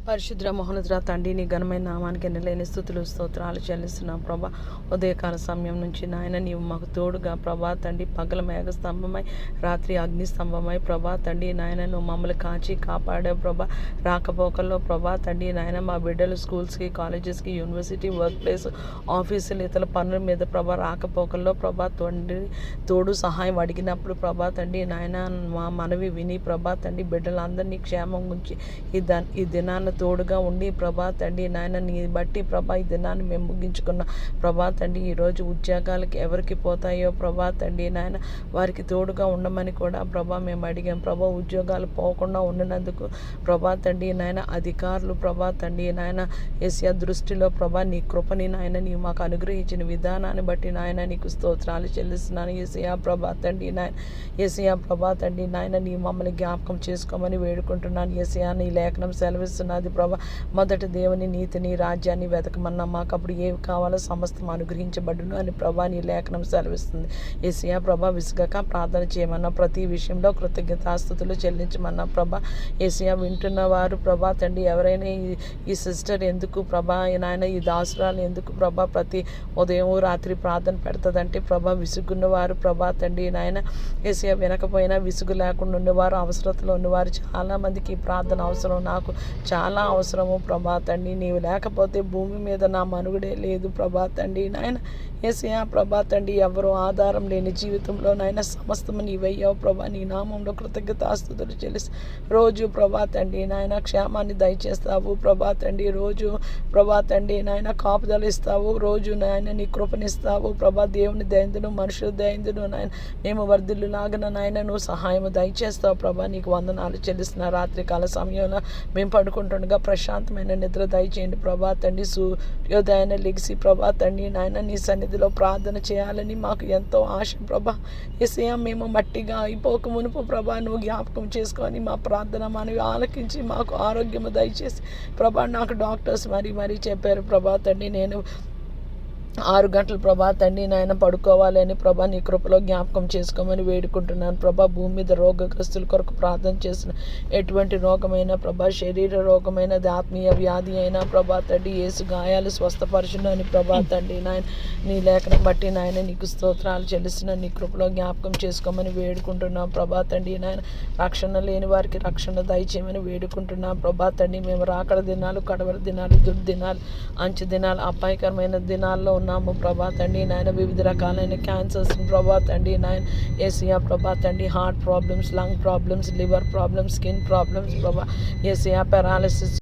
పరిశుద్ర మహోన్నతుడ తండ్రి, నీ ఘనమైన నామానికి ఎన్నలేని స్తుతులు స్తోత్రాలు చెల్లిస్తున్నాం ప్రభా. ఉదయకాల సమయం నుంచి నాయన నీవు మాకు తోడుగా ప్రభా తండ్రి, పగల మేఘ స్తంభమై రాత్రి అగ్ని స్తంభమై ప్రభా తండ్రి నాయన నువ్వు మమ్మల్ని కాచి కాపాడావు ప్రభా. రాకపోకల్లో ప్రభా తండ్రి నాయన మా బిడ్డలు స్కూల్స్కి, కాలేజెస్కి, యూనివర్సిటీ, వర్క్ ప్లేస్, ఆఫీసులు, ఇతర పనుల మీద ప్రభా రాకపోకల్లో ప్రభా తండ్రి తోడు సహాయం అడిగినప్పుడు ప్రభా తండ్రి నాయన మా మనవి విని ప్రభా తండ్రి బిడ్డలందరినీ క్షేమం ఉంచి ఈ దినాన్ని తోడుగా ఉండి ప్రభా తండ్రి నాయన నీ బట్టి ప్రభా ఈ దినాన్ని మేము ముగించుకున్న ప్రభా తండ్రి ఈరోజు ఉద్యోగాలకి ఎవరికి పోతాయో ప్రభా తండ్రి నాయన వారికి తోడుగా ఉండమని కూడా ప్రభా మేము అడిగాం ప్రభా. ఉద్యోగాలు పోకుండా ఉండినందుకు ప్రభా తండ్రి నాయన అధికారులు ప్రభా తండ్రి నాయన ఏసియా దృష్టిలో ప్రభా నీ కృపని నాయన నీవు మాకు అనుగ్రహించిన విధానాన్ని బట్టి నాయన నీకు స్తోత్రాలు చెల్లిస్తున్నాను. ఏసియా ప్రభా తండ్రి నాయన ఏసియా ప్రభా తండ్రి నాయన నీ మమ్మల్ని జ్ఞాపకం చేసుకోమని వేడుకుంటున్నాను. ఏసియా నీ లేఖనం సెలవిస్తున్నది ప్రభా. మొదటి దేవుని నీతిని రాజ్యాన్ని వెతకమన్నా మాకు అప్పుడు ఏవి కావాలో సమస్తం అనుగ్రహించబడును అని ప్రభా నీ లేఖనం సెలవిస్తుంది. ఏసియా ప్రభా విసుగక ప్రార్థన చేయమన్నా, ప్రతి విషయంలో కృతజ్ఞతాస్తుతులు చెల్లించమన్నా ప్రభా. ఏసియా వింటున్న వారు ప్రభా తండ్రి ఎవరైనా ఈ సిస్టర్ ఎందుకు ప్రభా నాయన ఈ దాసురాలు ఎందుకు ప్రభా ప్రతి ఉదయం రాత్రి ప్రార్థన పెడుతుందంటే ప్రభా విసుగున్న వారు ప్రభా తండ్రి నాయన ఏసియా వినకపోయినా విసుగు లేకుండా ఉన్నవారు, అవసరతలో ఉన్నవారు చాలామందికి ఈ ప్రార్థన అవసరం, నాకు చాలా అవసరము ప్రభా తండ్రి. నీవు లేకపోతే భూమి మీద నా మనుగడే లేదు ప్రభా తండ్రి నాయన. ఏసియా ప్రభా తండ్రి ఎవరు ఆధారం లేని జీవితంలో నాయన సమస్తము నీవయ్యావు ప్రభా. నీ నామంలో కృతజ్ఞతాస్తుతులు చెల్లిసి రోజు ప్రభా తండ్రి నాయన క్షేమాన్ని దయచేస్తావు ప్రభా తండ్రి. రోజు ప్రభా తండ్రి నాయన కాపుదలు ఇస్తావు, రోజు నాయన నీ కృపనిస్తావు ప్రభా. దేవుని దయందును మనుషుల దయందును నాయన మేము వర్ధిల్లు లాగిన నాయన నువ్వు సహాయము దయచేస్తావు ప్రభా. నీకు వందనాలు చెల్లిస్తున్న రాత్రికాల సమయంలో మేము పడుకుంటుండగా ప్రశాంతమైన నిద్ర దయచేయండి ప్రభా తండ్రి. సూర్యోదయాన్ని లెగిసి ప్రభా తండ్రి నాయన నీ సన్నిధిలో ప్రార్థన చేయాలని మాకు ఎంతో ఆశ ప్రభా. ఏసయ్యా మేము మట్టిగా అయిపోక మునుపు ప్రభా నువ్వు జ్ఞాపకం చేసుకొని మా ప్రార్థన మనవి ఆలకించి మాకు ఆరోగ్యము దయచేసి ప్రభా. నాకు డాక్టర్స్ మరీ చెప్పారు ప్రభా తండ్రి నేను 6 గంటలు ప్రభా తండ్రి నాయన పడుకోవాలని ప్రభా నీ కృపలో జ్ఞాపకం చేసుకోమని వేడుకుంటున్నాను ప్రభా. భూమి మీద రోగగ్రస్తుల కొరకు ప్రార్థన చేసిన ఎటువంటి రోగమైనా ప్రభా, శరీర రోగమైనది, ఆత్మీయ వ్యాధి అయినా ప్రభా తండ్రి యేసు గాయాలు స్వస్థపరచును అని ప్రభా తండ్రి నాయన నీ లేఖనం బట్టి నాయన నీకు స్తోత్రాలు చెల్లిస్తున్న నీ కృపలో జ్ఞాపకం చేసుకోమని వేడుకుంటున్నాం ప్రభా తండ్రి నాయన. రక్షణ లేని వారికి రక్షణ దయచేయమని వేడుకుంటున్నాం ప్రభా తండ్రి. మేము రాకడ దినాలు, కడవరి దినాలు, దుర్దినాలు, అంచు దినాలు, అపాయకరమైన దినాల్లో ఉన్నాము ప్రభా తండ్రి నాయన. వివిధ రకాలైన క్యాన్సర్స్ ప్రభా తండ్రి నాయన ఏసియా ప్రభా తండ్రి, heart problems, lung problems, liver problems, skin problems ప్రభా. ఏసియా పెరాలసిస్